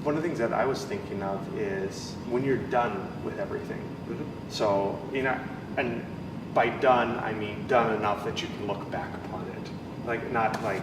one of the things that I was thinking of is when you're done with everything. So, and by done, I mean done enough that you can look back upon it. Like, not like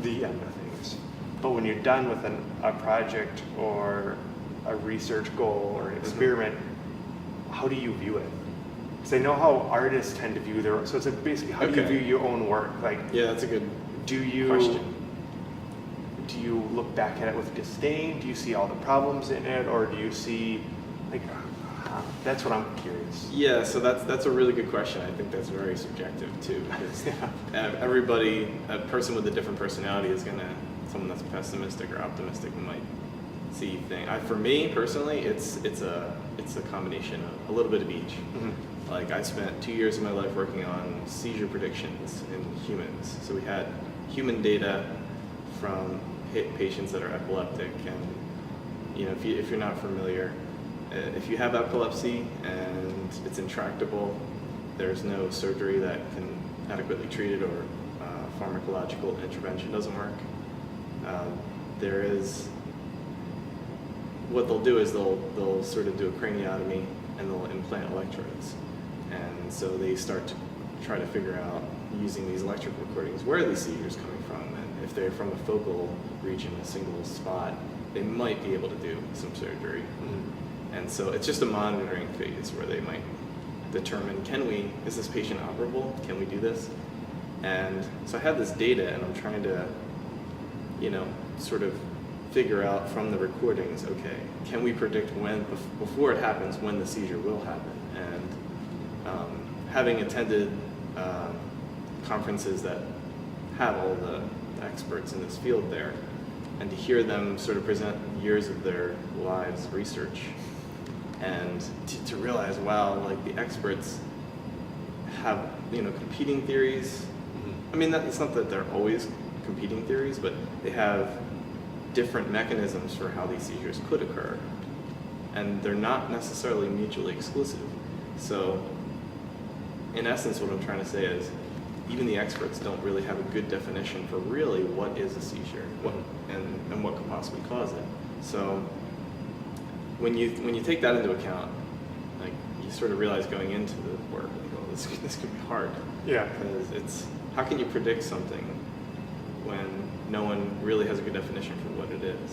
the end of things. But when you're done with a project or a research goal or an experiment, how do you view it? Because I know how artists tend to view their, so it's like basically how do you view your own work? Like, yeah, that's a good question. Do you look back at it with disdain? Do you see all the problems in it, or do you see, like, that's what I'm curious. Yeah, so that's a really good question. I think that's very subjective too, because everybody, a person with a different personality is someone that's pessimistic or optimistic might see things. For me personally, it's a combination of a little bit of each. Like, I spent 2 years of my life working on seizure predictions in humans. So we had human data from patients that are epileptic, and if you're not familiar, if you have epilepsy and it's intractable, there's no surgery that can adequately treat it, or pharmacological intervention doesn't work. What they'll do is they'll sort of do a craniotomy and they'll implant electrodes. And so they start to try to figure out, using these electric recordings, where are these seizures coming from? And if they're from a focal region, a single spot, they might be able to do some surgery. And so it's just a monitoring phase where they might determine, is this patient operable? Can we do this? And so I have this data, and I'm trying to, sort of figure out from the recordings, okay, can we predict before it happens, when the seizure will happen? And having attended conferences that have all the experts in this field there, and to hear them sort of present years of their lives research, and to realize, wow, like, the experts have, competing theories. I mean, it's not that they're always competing theories, but they have different mechanisms for how these seizures could occur, and they're not necessarily mutually exclusive. So in essence, what I'm trying to say is, even the experts don't really have a good definition for really what is a seizure, and what could possibly cause it. So when you take that into account, like, you sort of realize going into the work, like, oh, this could be hard. Yeah. Because how can you predict something when no one really has a good definition for what it is?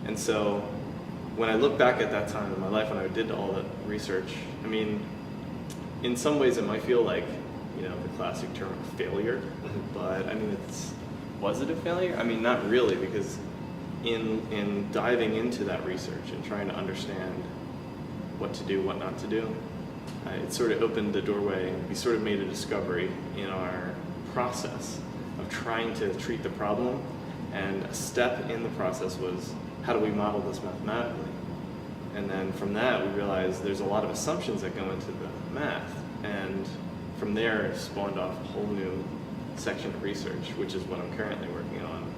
And so when I look back at that time in my life when I did all that research, I mean, in some ways it might feel like, the classic term failure, but I mean, was it a failure? I mean, not really, because in diving into that research and trying to understand what to do, what not to do, it sort of opened the doorway. We sort of made a discovery in our process of trying to treat the problem, and a step in the process was, how do we model this mathematically? And then from that, we realized there's a lot of assumptions that go into the math, and from there it spawned off a whole new section of research, which is what I'm currently working on,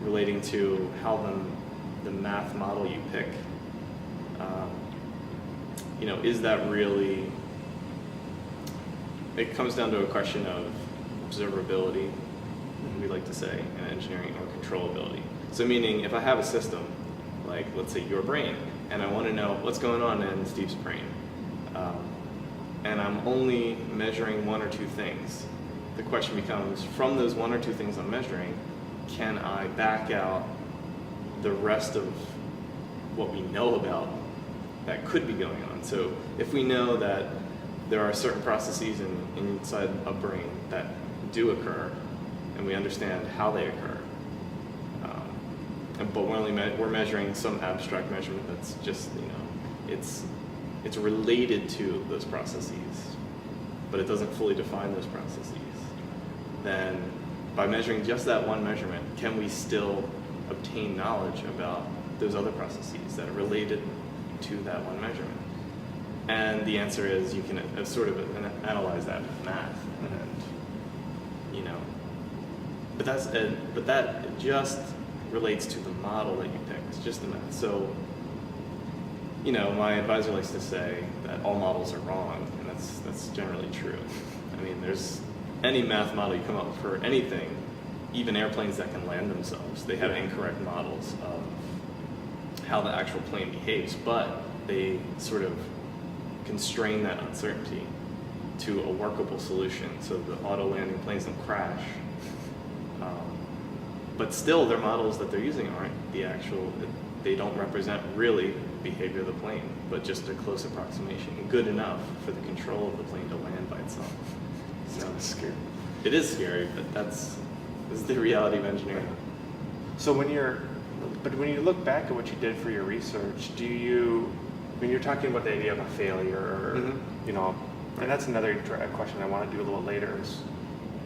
relating to how the math model you pick, is that really, it comes down to a question of observability, we like to say, in engineering, or controllability. So meaning, if I have a system, like, let's say your brain, and I want to know what's going on in Steve's brain, and I'm only measuring one or two things, the question becomes, from those one or two things I'm measuring, can I back out the rest of what we know about that could be going on? So if we know that there are certain processes inside a brain that do occur, and we understand how they occur, but we're measuring some abstract measurement that's just, it's related to those processes, but it doesn't fully define those processes, then by measuring just that one measurement, can we still obtain knowledge about those other processes that are related to that one measurement? And the answer is, you can sort of analyze that with math, but that just relates to the model that you pick. It's just the math. So, my advisor likes to say that all models are wrong, and that's generally true. I mean, there's any math model you come up with for anything, even airplanes that can land themselves, they have incorrect models of how the actual plane behaves, but they sort of constrain that uncertainty to a workable solution so the auto landing planes don't crash. But still, their models that they're using aren't the actual, they don't represent really behavior of the plane, but just a close approximation, good enough for the control of the plane to land by itself. So Sounds scary. it is scary, but this is the reality of engineering. So when you look back at what you did for your research, when you're talking about the idea of a failure, or, Mhm. you know, and that's another question I want to do a little later is,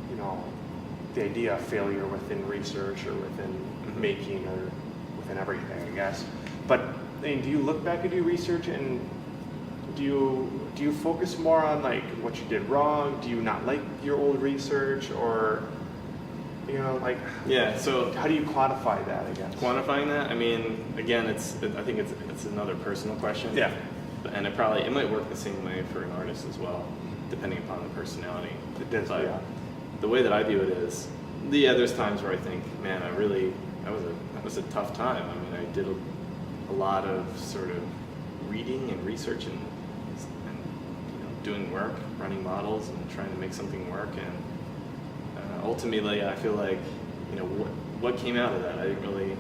you know, the idea of failure within research or within making or within everything, I guess. But I mean, do you look back at your research and do you focus more on like what you did wrong? Do you not like your old research, or, you know, like, Yeah, so how do you quantify that, I guess? quantifying that, I mean, again, I think it's another personal question. Yeah. And it might work the same way for an artist as well, depending upon the personality. It does, But yeah. the way that I view it is, there's times where I think, man, that was a tough time. I mean, I did a lot of sort of reading and research and doing work, running models and trying to make something work. And ultimately, I feel like, what came out of that? I didn't really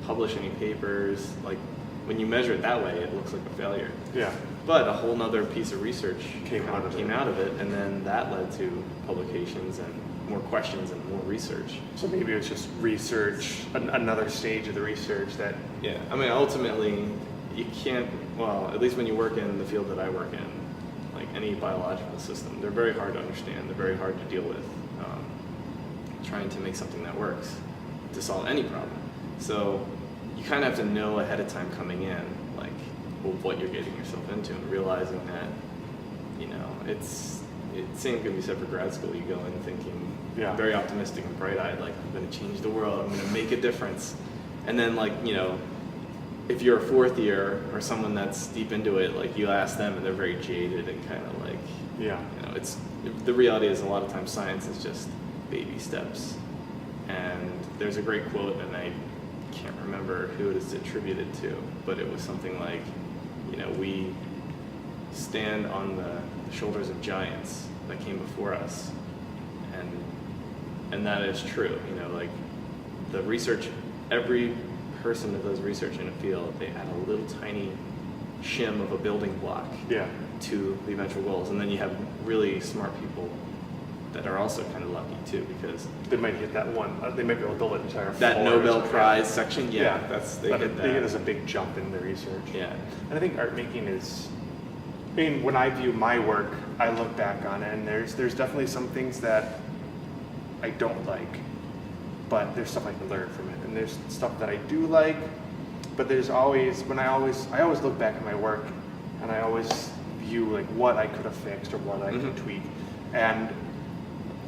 publish any papers. Like, when you measure it that way, it looks like a failure. Yeah. But a whole nother piece of research Came out of it. and then that led to publications and more questions and more research. So maybe it was just research, another stage of the research that. Yeah, I mean, ultimately, you can't, well, at least when you work in the field that I work in, like any biological system, they're very hard to understand, they're very hard to deal with, trying to make something that works to solve any problem. So you kind of have to know ahead of time coming in, like, what you're getting yourself into, and realizing that, same can be said for grad school. You go in thinking very optimistic and bright-eyed, like, I'm going to change the world, I'm going to make a difference. And then, like, if you're a fourth year or someone that's deep into it, like, you ask them and they're very jaded and kind of like, the reality is a lot of times science is just baby steps. And there's a great quote, and I can't remember who it is attributed to, but it was something like, we stand on the shoulders of giants that came before us, and that is true. Like, the research, every person that does research in a field, they add a little tiny shim of a building block to the eventual goals, and then you have really smart people that are also kind of lucky too, because they might hit that one. They might be able to build an entire that floor Nobel Prize section. They hit that. They get as a big jump in their research. Yeah, and I think art making is. I mean, when I view my work, I look back on it, and there's definitely some things that I don't like, but there's stuff I can learn from it, and there's stuff that I do like, but there's always I always look back at my work, and I always view like what I could have fixed or what I could tweak, and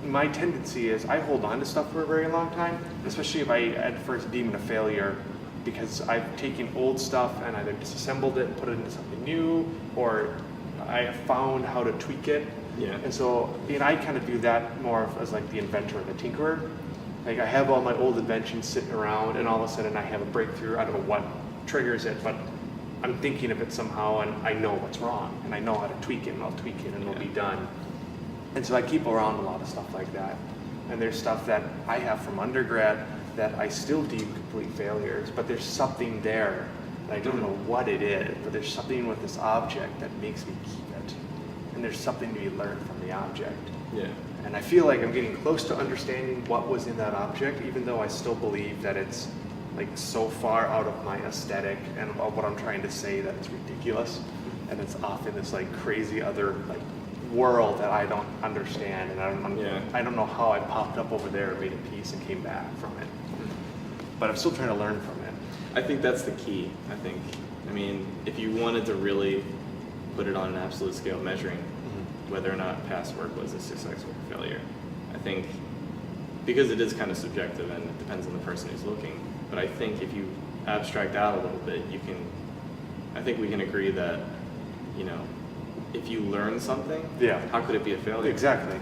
my tendency is I hold on to stuff for a very long time, especially if I at first deem it a failure, because I've taken old stuff and either disassembled it and put it into something new, or I have found how to tweak it. Yeah. And so, I kind of do that more as like the inventor and the tinkerer. Like, I have all my old inventions sitting around, and all of a sudden I have a breakthrough. I don't know what triggers it, but I'm thinking of it somehow, and I know what's wrong, and I know how to tweak it, and I'll tweak it, and it'll be done. And so I keep around a lot of stuff like that. And there's stuff that I have from undergrad that I still deem complete failures, but there's something there. I don't know what it is, but there's something with this object that makes me keep it. And there's something to be learned from the object. Yeah. And I feel like I'm getting close to understanding what was in that object, even though I still believe that it's like so far out of my aesthetic and what I'm trying to say that it's ridiculous. And it's off in this like crazy other like world that I don't understand, and I don't know how I popped up over there and made a piece and came back from it. But I'm still trying to learn from it. I think that's the key. I mean, if you wanted to really put it on an absolute scale, measuring whether or not past work was a success or a failure, I think, because it is kind of subjective and it depends on the person who's looking, but I think if you abstract out a little bit, I think we can agree that, if you learn something, how could it be a failure? Exactly.